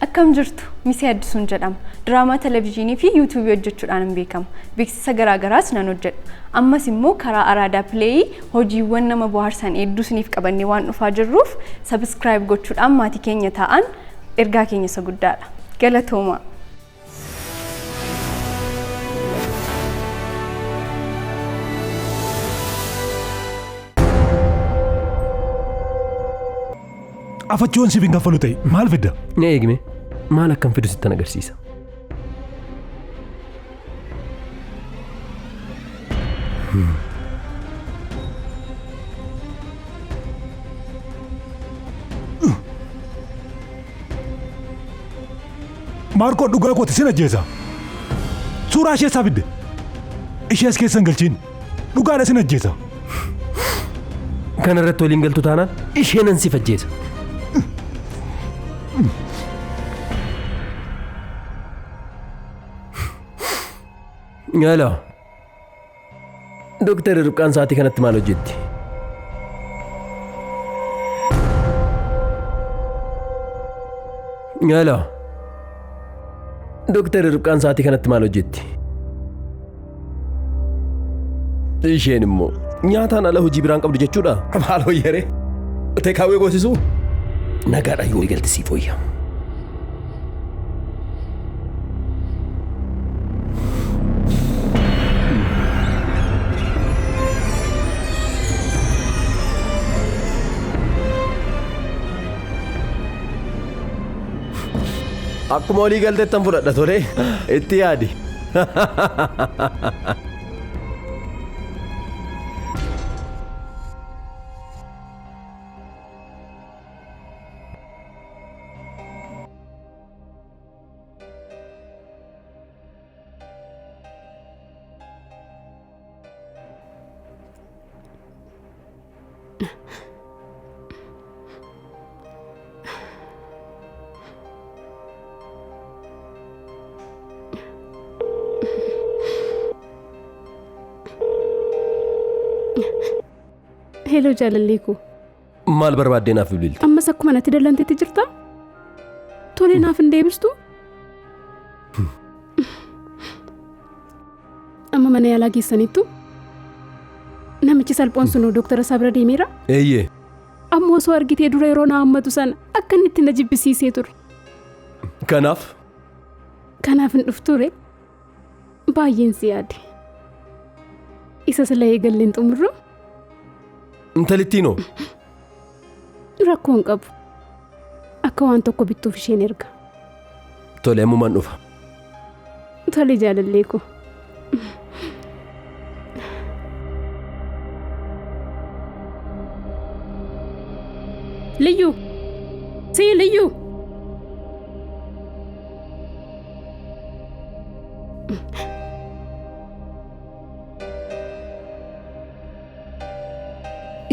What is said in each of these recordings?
Akkam jirtu misee addisuun jedhama. Diraamaa televiziyoonii fi YouTube hojjechuudhaan beekama. Beeksisa garaa garaas nan hojjedha. Ammas immoo karaa Araadaa Play hojiiwwan nama bohaarsan hedduu isiniif qabannee waan dhufaa jirruuf subscribe gochuudhaan maatii keenya ta'an ergaa keenya isa guddaadha. Galatooma. Afachuun si binga falu ta'e maal fidda? Ne eegme maal akkam fidu sitti agarsiisa. Maarkoo dhugaa kooti sin ajjeesa. Suuraa ishee isaa fidde. Ishee as keessan galchiin dhugaadha sin ajjeesa. Kana irratti waliin galtu taanaan ishee nan si ajjeesa. Hello. Doktor Ruqaan sa'aatii kanatti maal hojjetti? Hello. Doktor Ruqaan sa'aatii kanatti maal hojjetti? Isheen immoo nyaataan ala hojii biraan qabdu jechuudha. Maal hojjere? Teekaawwee goosisuu? Nagaadha yoo eegalti siif hoyya. Akkuma walii galteettan fudhadha tole itti yaadi. Hello jaalalleeku. Maal barbaadde naaf bilbilti? Ammas akkuma natti dallanteetti jirta? Tole naaf hin deebistu? Amma mana yaalaa geessaniittu? Namichi salphoon sunu Dooktara Saabelaa deemeera? Eeyyee. Ammoo osoo argitee dura yeroo na hammatu sana akka inni itti na jibbisiisee ture. Kanaaf hin dhufture baay'een si yaade. Isa sila eegalleen xumurru? Intalittiinoo? Rakkoon qabu. Akka waan tokko bittuuf isheen erga. Tole ammumaan dhufa. Tole jaalalleeku. Liyyuu! Sii Liyyuu!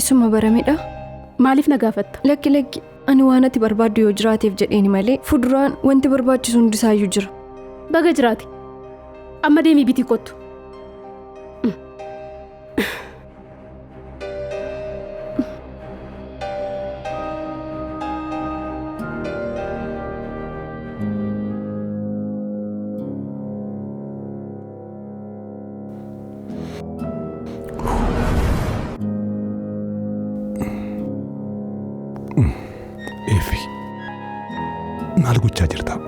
Isuma baramedha. Maaliif na gaafatta? Lakki ani waan ati barbaaddu yoo jiraateef jedheeni malee fuduraan wanti barbaachisu hundisaayyuu jira. Baga jiraate. Amma deemii bitii kottu. Efi maal gochaa jirta?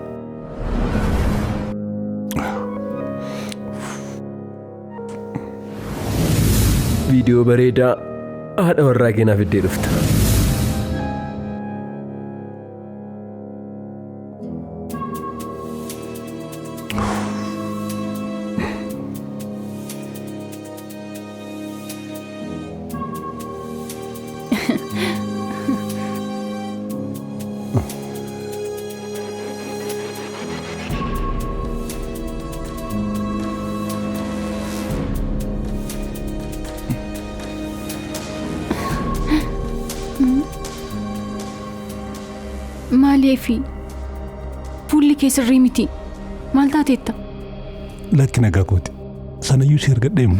Viidiyoo bareedaa haadha warraa keenyaaf iddee dhufta. Maaliifi fuulli kee sirrii miti. Maal taateetta? Lakki nagaa kooti. Sanayyuu si ergadheemu.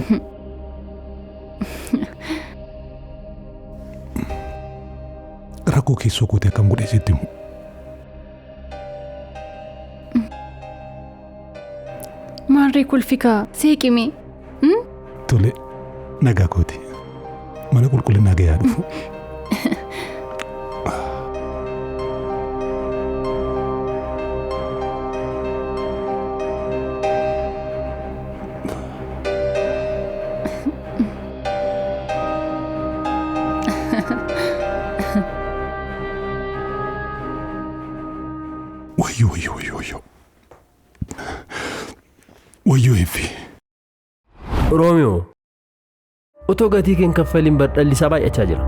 Rakkoo keessoo kootee akkam godhee sitti himu. Shamarree kolfikaa seeqime. Tole nagaa kooti. Mana qulqullinaa gayaa dhufu. Wayyoo eebbi. Roomiyoo, otoo gatii keen kaffaliin badhallisaa baay'achaa jira.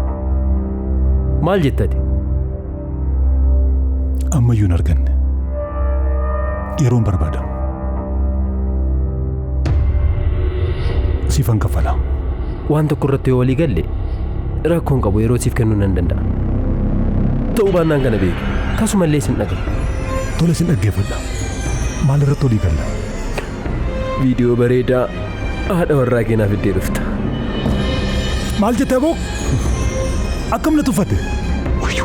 Maal jettati? Ammayyuu hin arganne. Yeroon barbaada. Siifan kaffalaa. Waan tokko irratti yoo walii galle rakkoon qabu yeroo siif kennuu nan danda'a. Ta'uu baannaan kana beeku. Kasumallee sin dhagahu. Tole sin dhaggeeffadha. Maal irratti walii galla? Viidiyoo bareedaa haadha warraa keenyaaf iddee dhufta. Maal jettee boo? Akkam na tuffatte? Wayyoo.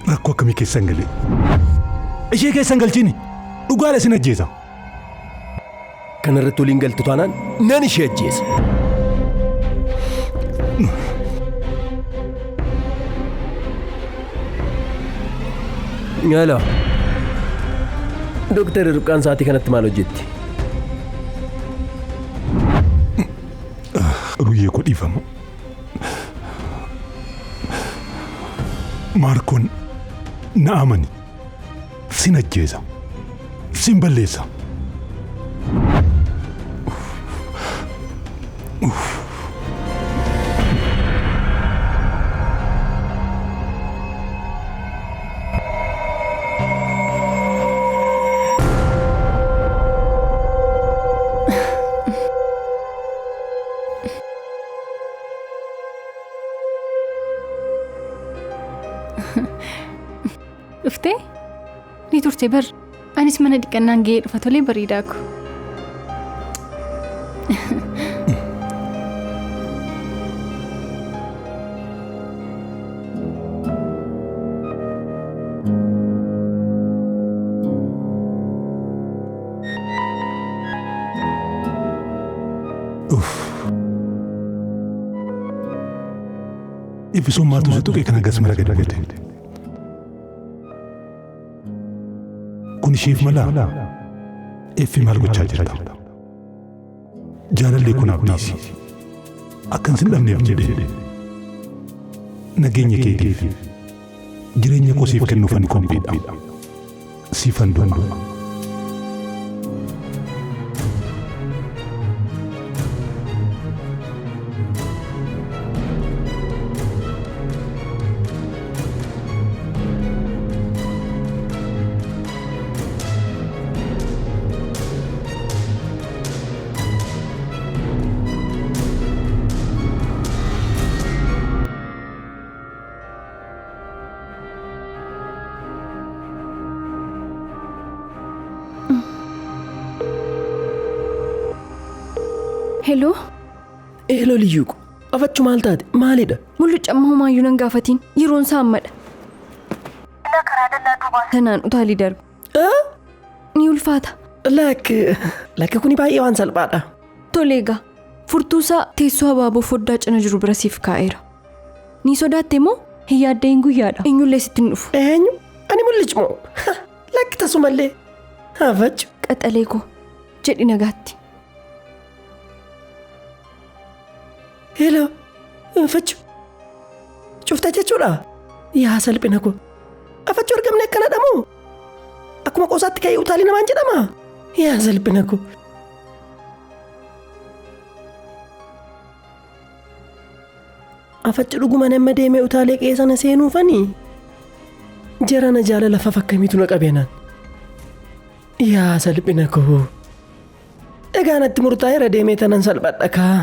Rakkoo akkamii keessa hin galle? Ishee keessa hin galchini. Dhugaadha sin ajjeesa. Kana irratti waliin galtu taanaan nan ishee ajjeesa. Yaala. Dooktarri Ribqaan sa'aatii kanatti maal hojjetti? Ruyyee koo dhiifama. Maarkoon na amani. Sin ajjeesa. Sin balleessa. Dhuftee? Ni turte bar. Anis mana dhiqannaan ga'ee dhufa tolee bareedaa ko. Ifisummaatu si tuqe kana gas mara gadi buute. Kun isheef malaa? Effi maal gochaa jirta? Jaalallee kun abdiisi. Akkan sin dhabneef jedhee nageenya keetiif jireenya koo siif kennuufan qophiidha. Siifan du'a. Hello? Hello liyyuu. Afachuu maal taate? Maalidha? Mul'uuca amma homaayyuu nan gaafatiin. Yeroon isaa ammadha. Ila karaa dallaa duubaa sanaan utaalii darbu. Ni ulfaata. Lakki kuni baay'ee waan salphaadha. Tole egaa. Furtuusaa teessoo abaaboo foddaa cina jiru bira siif kaa'eera. Ni sodaatte moo? Hin yaaddeen guyyaadha. Eenyullee sitti hin dhufu. Eenyu? Ani mul'ichi moo? Lakki tasumallee. Afachu. Qaxalee koo. Jedhi nagaatti. Hello. Afachu. Cuftaa jechuudha. Yaa salphina koo. Afachu argamne akkanadha moo? Akkuma qoosaatti ka'ee utaalii namaan jedhama. Yaa salphina koo. Afachu dhuguma nama deemee utaalee qe'ee sana seenuufanii. Jarana jaalala fakkamiitu na qabeenaan. Yaa salphina koo. Egaa natti murtaa'eera deemee tanan salphadha kaa.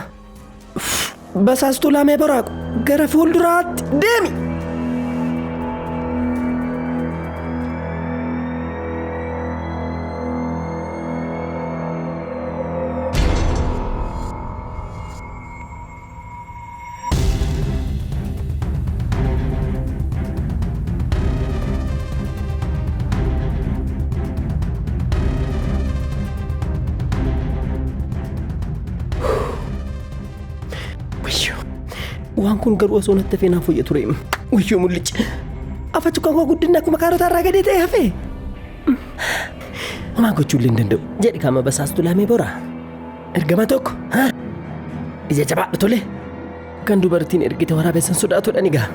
Basaastuu laamee baraaqu gara fuulduraatti deemi. Waan kun garuu osoo natti feenaa fooyyee ture. Wayyoo mul'ichi. Afachu kan koo guddinna akkuma kaarota irraa gadee ta'e hafe. Homaa gochuu illee hin danda'u. Jedhi kama basaastu laamee bora. Ergama tokko. Ija jabaadhu tole. Kan dubartiin ergite waraabessan sodaatudha ni gaa.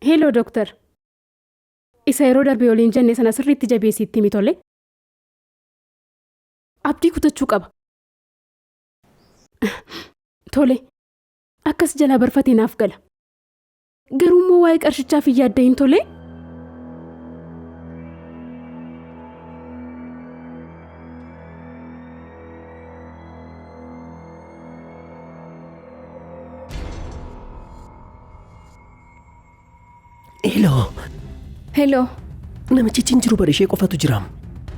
Hello doctor. Isa yeroo darbe waliin jenne sana sirriitti jabeessitti himi tole. Abdii kutachuu qaba. Tole. Akkas jalaa barfatee naaf gala. Garuu immoo waa'ee qarshichaaf hin yaaddahin tole. Hello. Namichi jiru bare ishee qofatu jira.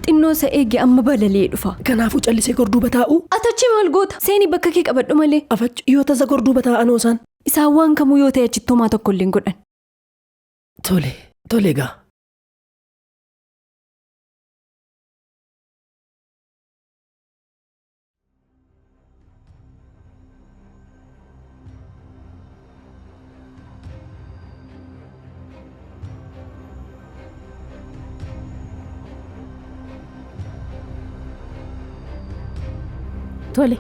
Xinnoo isa eege amma balalee dhufa. Kanaafuu callisee gorduuba taa'u. Atachi maal goota? Seeni bakka kee qabadhu malee. Afachu yoo tasa gorduuba taa'anoo isaan. Isaan waan kamuu yoo ta'e achitti homaa tokko illee hin godhan. Tole gaa. Tole.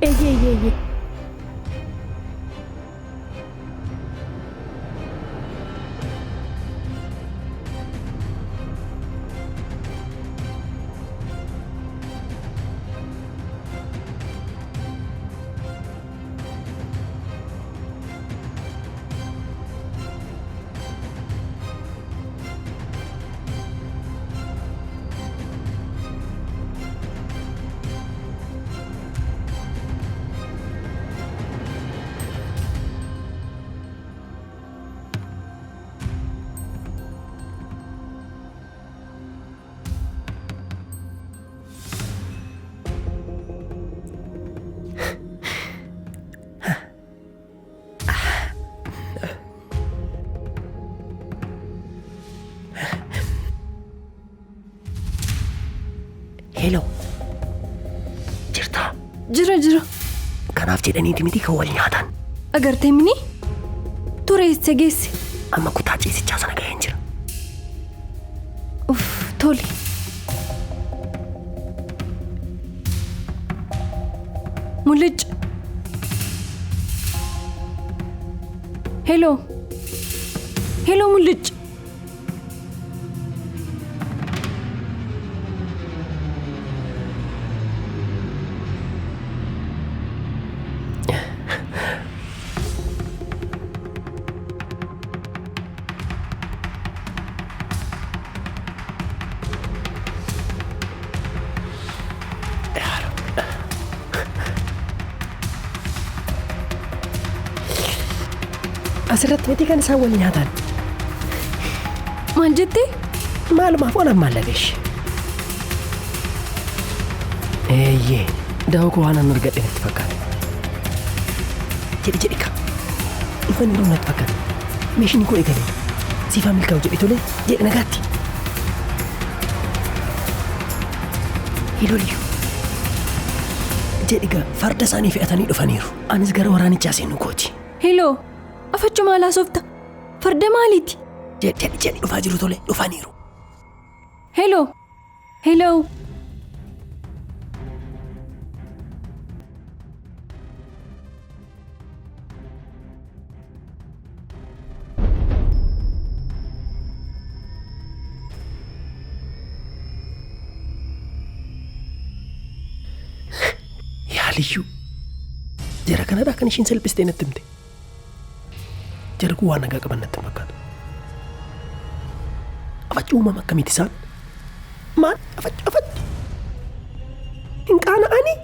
Eeyyee. Hello. Jirta. Jira. Kanaaf jedhaniiti miti kan wal nyaatan. Agartee mini? Ture isa geesse. Amma kutaa ciisichaa sana ga'een jira. Tole. Mul'ich. Hello Mul'ich. Asirratti miti kan isaan wal nyaatan. Maal jettee? Maalumaaf olaan maal lageeshe? Eeyyee, da'oo koo waan an argadhe natti fakkaate. Jedhi ka. Dhufanni dhuun natti fakkaate. Meeshaan koo eegale. Siifaa milkaa'u jedhi tole. Jedhi nagaatti. Hiloliyyu. jedhiga farda isaanii fe'atanii dhufaniiru. Anis gara waraanichaa seenu kooti. Hello. Afachuma maalaa soofta? Farda maaliiti? Jedhi dhufaa jiru tole dhufaniiru. Hello. Hello. Yaaliyyuu jara kanadhaa kan ishiin salphistee natti himte. Jara kun waan nagaa qaban natti fakkaata. Afachuu uumama akkamiiti isaan? Maal afachuu? Hin qaana'anii?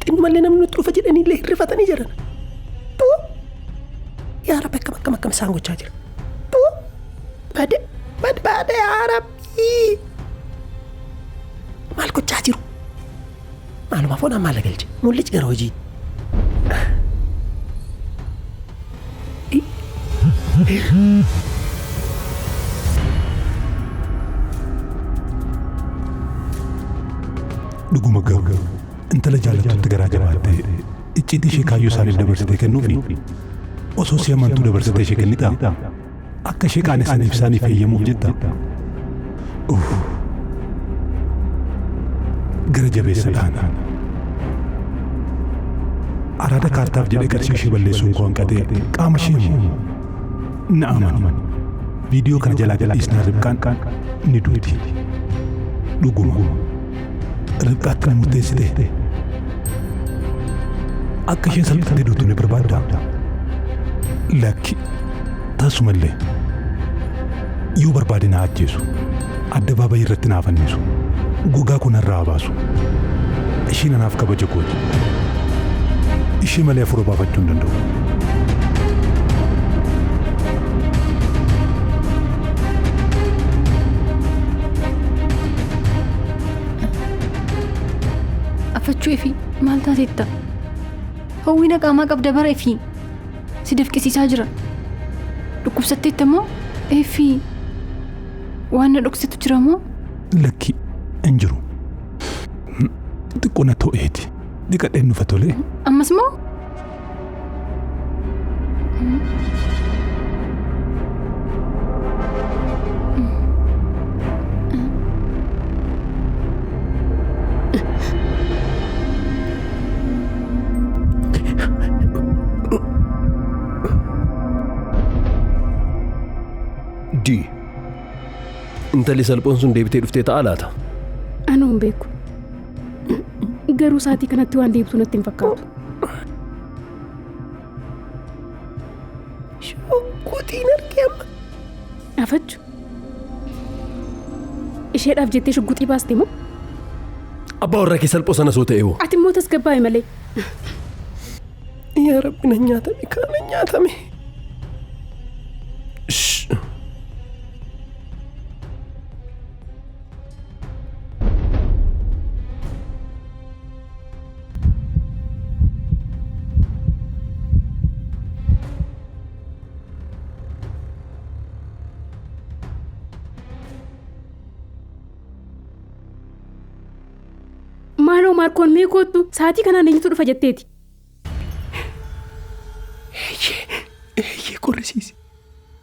Xinnumallee namni nutti dhufa jedhaniillee hirrifatanii jiran. Yaa Rabbi akkam isaan gochaa jira. Bade yaa Rabbi. Maal gochaa jiru? Maaluma foonaan maal galche? Mul'ichi gara hojii. Dhuguma garuu intala jaallattutti garaa jabaattee icciitii ishee kaayyoo isaaniif dabarsitee kennuufi osoo si amantuu dabarsitee ishee kennitaa akka ishee qaanessaniif isaaniif eeyyamuuf jetta. Gara jabeessadhaan araada kaartaaf jedhee qarshii ishee balleessuun koo hanqatee qaama ishee immoo na amani. Viidiyoo kana jalaa gadhiisnaa Ribqaan ni duuti. Dhuguma Ribqaatti na murteessite akka isheen salphattee duutu ni barbaadda. Lakki taasumallee yoo barbaade na ajjeesu adda baabayii irratti naaf annisu gogaa kun irraa baasu. Isheen anaaf kabaja kooti. Ishee malee afura baafachuu hin danda'u. Afachuu efi maal taatetta? Hawwiina qaamaa qabda bara efi si dafqisiisaa jira. Dhukkubsatteetta moo efi waan na dhoksitu jira moo? Lakki hin jiru. Xiqqoo na to'eeti. Dhiqadheen nufa tolee. Ammas moo? Intalli salphoon sun deebitee dhuftee ta'a laata? Anuu hin beeku. Garuu saatii kanatti waan deebtu natti hin fakkaatu. Shugguxiin argee amma. Afachu. Isheedhaaf jettee shugguxii baaste moo? Abbaa warra kee salphoo sana soo ta'e hoo? Ati immoo tasgabbaa'e malee. Yaa Rabbi na nyaatame kaan na nyaatame. Maaloo Maarkoon mee kootu saatii kanaan eenyutu dhufa jetteeti? Eeyyee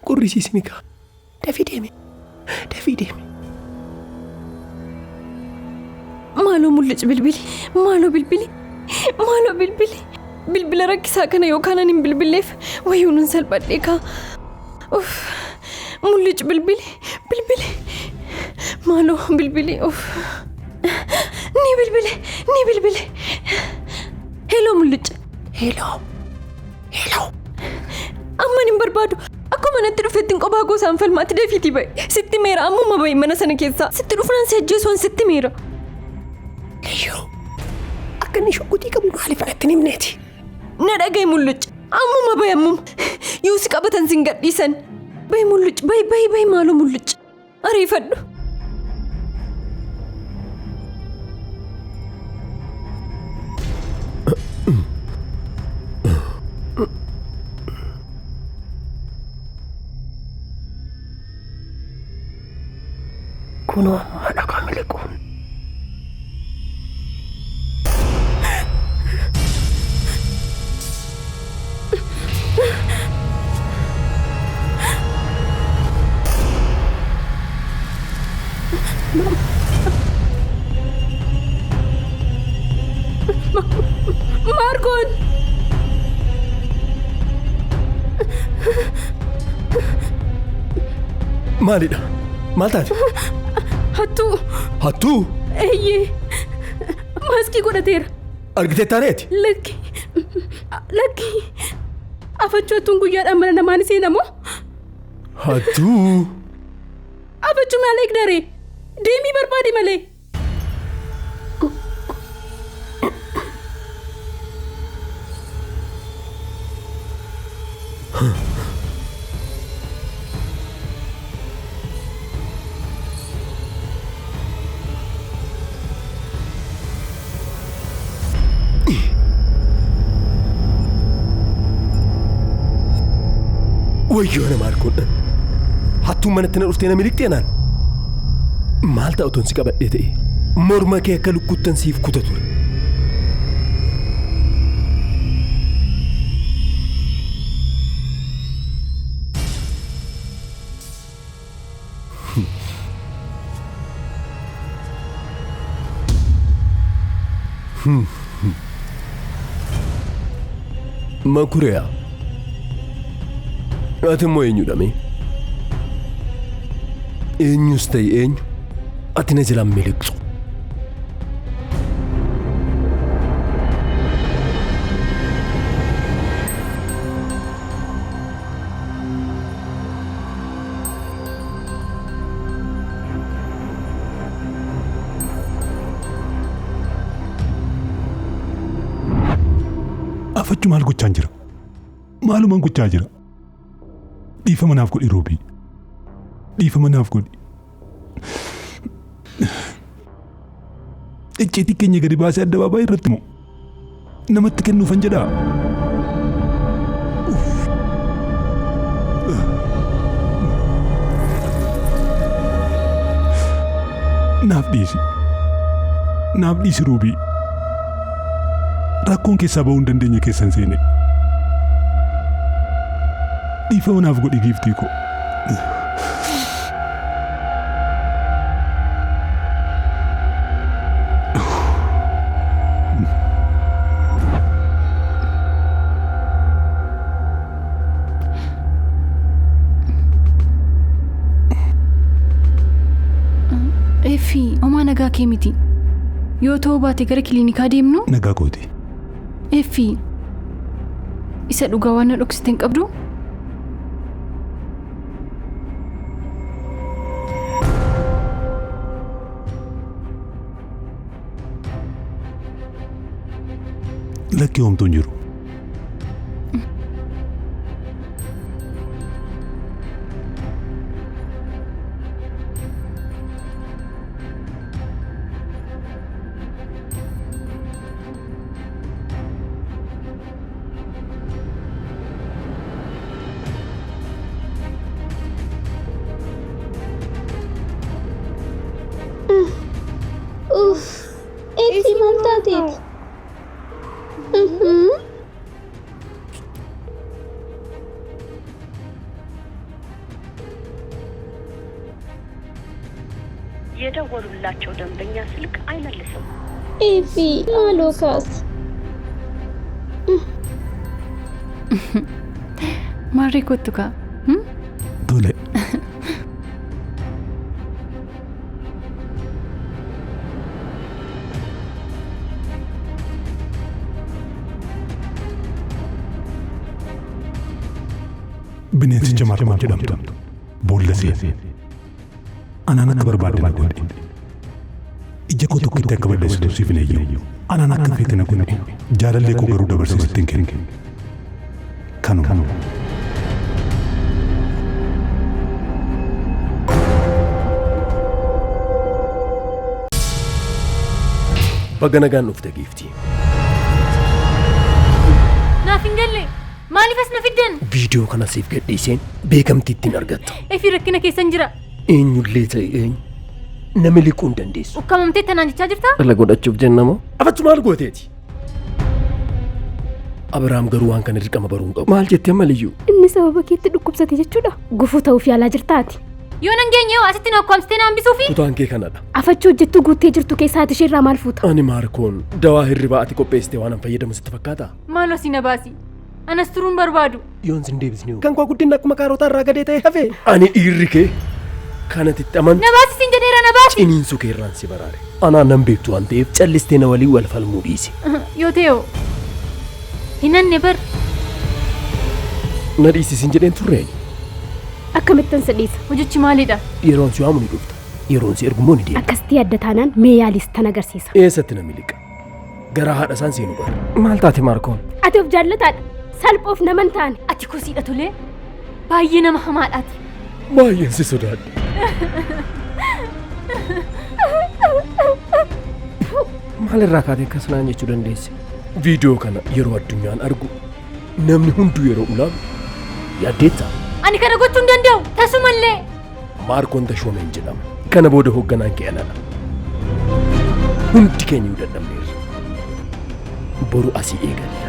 qorrisiisi mikaa. Dafii deeme. Maaloo mul'ichi bilbili. Bilbila rakkisaa kana yookaan ani hin bilbilleef wayyuu nun salphadhee kaa. Mul'ichi bilbili. Maaloo bilbili. Ni bilbile. Hello mul'ichi. Hello. Amma hin barbaadu. Akkuma natti dhufetti qophaa goosaan falmaatti deefiitii ba'i. Sitti meera ammuma ba'i mana sana keessaa. Sitti dhufnaan si ajjeesuun sitti meera. Leeyyoo. Akka inni shugguxii qabu maaliif anatti hin himneeti? Na dhaga'i mul'ichi. Ammuma ba'i ammuma. Yoo si qabatan sin gadhiisan. Ba'i mul'ichi. Ba'i maaloo mul'ichi. Ariifadhu. Kunoo haadha kaamilee kun. Margoon! Maalidha? Maal taate? Hattuu! Hattuu? Eeyyee! Maaskii godhateera. Argitee taaneeti? Lakki! Afachuu hattuun guyyaadhaan mana namaa ni seenamoo? Hattuu? Afachuu maal eegdaree? Deemii barbaade malee. Wayyoo nama argoodha. Hattuun manatti na dhuftee na miliqxee naan. Maal ta'u ton si qabadhee ta'e? Morma kee akka lukkuttan siif kuta ture. Makureyaa. Ati immoo eenyudha mee? Eenyus ta'e eenyu ati na jalaan miliqxu. Afachuu maal gochaa jira? Maalumaan gochaa jira? Dhiifama naaf godhi Roobii. Dhiifama naaf godhi. Icciitii keenya gadi baasee addabaabaa irratti moo namatti kennuufan jedhaa? Naaf dhiisi. Naaf dhiisi Roobii. Rakkoon keessaa ba'uu hin dandeenye keessan seene. Dhiifama naaf godhi giiftii koo. Efi, homaa nagaa kee miti. Yoo ta'uu baate gara kiliinikaa deemnu? Nagaa kooti. Efi, isa dhugaa waan na dhoksite hin qabdu? Lakki homtuu hin jiru. Efi maal taateeti? የደወሉላቸው ደንበኛ ስልክ አይመልስም። ኤፊ ማሎካስ ማሬ ኮቱካ ቶሌ bineensicha Margoon jedhamtu boolla seene. Anaan akka barbaadde na godhe. Ija koo tokkotti akka balleessitu siif hin eeyyamu. Anaan akka feete na godhe. Jaalallee koo garuu dabarsee sitti hin kenne. Kanuma. Baga nagaan dhufte giiftii. Naaf hin galle. Maaliif as na fiddan? Viidiyoo kana siif gadhiiseen beekamtii ittiin argatta. Efi rakkina keessan jira. Eenyullee ta'e eenyu nama liquu hin dandeessu. Ukkamamtee tanaan jechaa jirtaa? Dhala godhachuuf jenna moo? Afachuu maal gooteeti? Abiraam garuu waan kana dirqama baruu hin qabu. Maal jettee maliyyuu? Inni sababa keetti dhukkubsate jechuudha. Gufuu ta'uuf yaalaa jirtaati. Yoo nan geenye yoo asitti na akkamsitee naan bisuufi. Kutaan kee kanadha. Afachuu hojjettuu guuttee jirtu keessaa ishee irraa maal fuuta? Ani Maarkoon dawaa hirribaa ati qopheessite waan fayyadamu sitti fakkaata? Maaloo si na baasi. Anas turuun barbaadu. Yoon sin deebisni kan koo guddina akkuma kaarootaa irraa gadee ta'e hafe. Ani dhiirri kee kanatitti amantu. Na baasi sin jedheera na baasi. Ciniinsuu kee irraan si baraare. Anaan nan beektu waan ta'eef callistee na walii wal falmuu dhiisi. Yoo ta'e hinanne bar. Na dhiisisin jedheen turreen. Akkamittan sadhiisa. Hojichi maalidha? Yeroon si waamu ni dhufta. Yeroon si ergumoo ni deema. Akkasitti adda taanaan mee yaalis tan agarsiisa. Eessatti na miliqa? Garaa haadha isaan seenu bara. Maal taate Maarkoon? Ati of jaallataadha. Salphoof naman taane. Ati kosiidha tolee. Baay'ee nama hamaadhaati. Baay'een si sodaadhe. Maalirraa kaatee akkas naan jechuu dandeesse? Viidiyoo kana yeroo addunyaan argu namni hunduu yeroo ulaalu yaaddeetta? Ani kana gochuu hin danda'u. Tasumallee. Maarkoon Tashoomeen jedhama. Kana booda hoogganaan kee anadha. Hundi keenya dadhabneerra. Boru asii eegalla.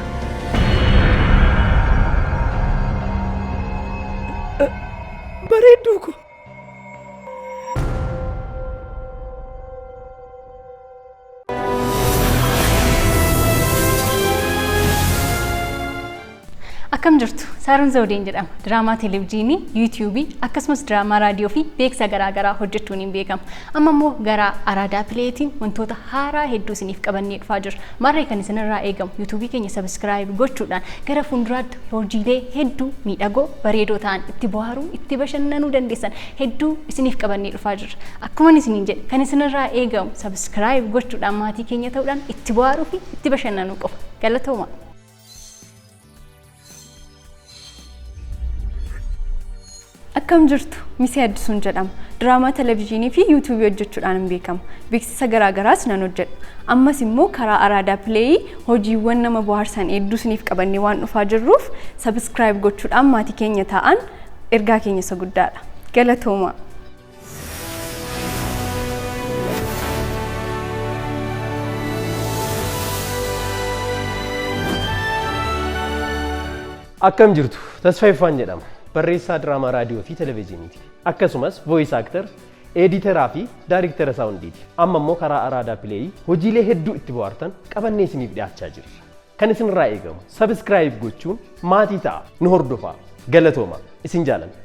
Bareedduu ko. Akkam jirtu Saaruun Zawudeen jedhama. Diraamaa televezyiinii, yuutuubii akkasumas diraamaa raadiyoo fi beeksisa garaagaraa hojjechuun hin beekamu. Amma immoo gara Araadaa Pileetiin wantoota haaraa hedduu isiniif qabannee dhufaa jirra. Marree kan isinirraa eegamu yuutuubii keenya sabiskiraayib gochuudhaan gara fuulduraatti hojiilee hedduu miidhagoo bareedoo ta'an itti bohaaruu itti bashannanuu dandeessan hedduu isiniif qabannee dhufaa jirra. Akkuma isiniin jedhe kan isinirraa eegamu sabiskiraayib gochuudhaan maatii keenya ta'uudhaan itti bohaaruu fi itti bashannanuu qofa. Galatooma. Akkam jirtu Misee Addisuun jedhama. Diraamaa televezyiinii fi yuutuubii hojjechuudhaan hin beekamu. Beeksisa garaagaraas nan hojjedha. Ammas immoo karaa Araadaa Pileeyii hojiiwwan nama bohaarsan hedduu isiniif qabannee waan dhufaa jirruuf sabiskiraayib gochuudhaan maatii keenya ta'an ergaa keenya isa guddaadha. Galatooma. Akkam jirtu Tasfaayifaan jedhama. Barreessaa diraamaa raadiyoo fi televezyiiniiti. Akkasumas voice actor, editeraa fi daayirektara saawundiiti. Amma immoo karaa Araadaa Pileeyii hojiilee hedduu itti bohaartan qabannee isiniif dhiyaachaa jirra. Kan isinirraa eegamu sabiskiraayib gochuun maatii ta'a nu hordofaa. Galatooma isin jaalanna.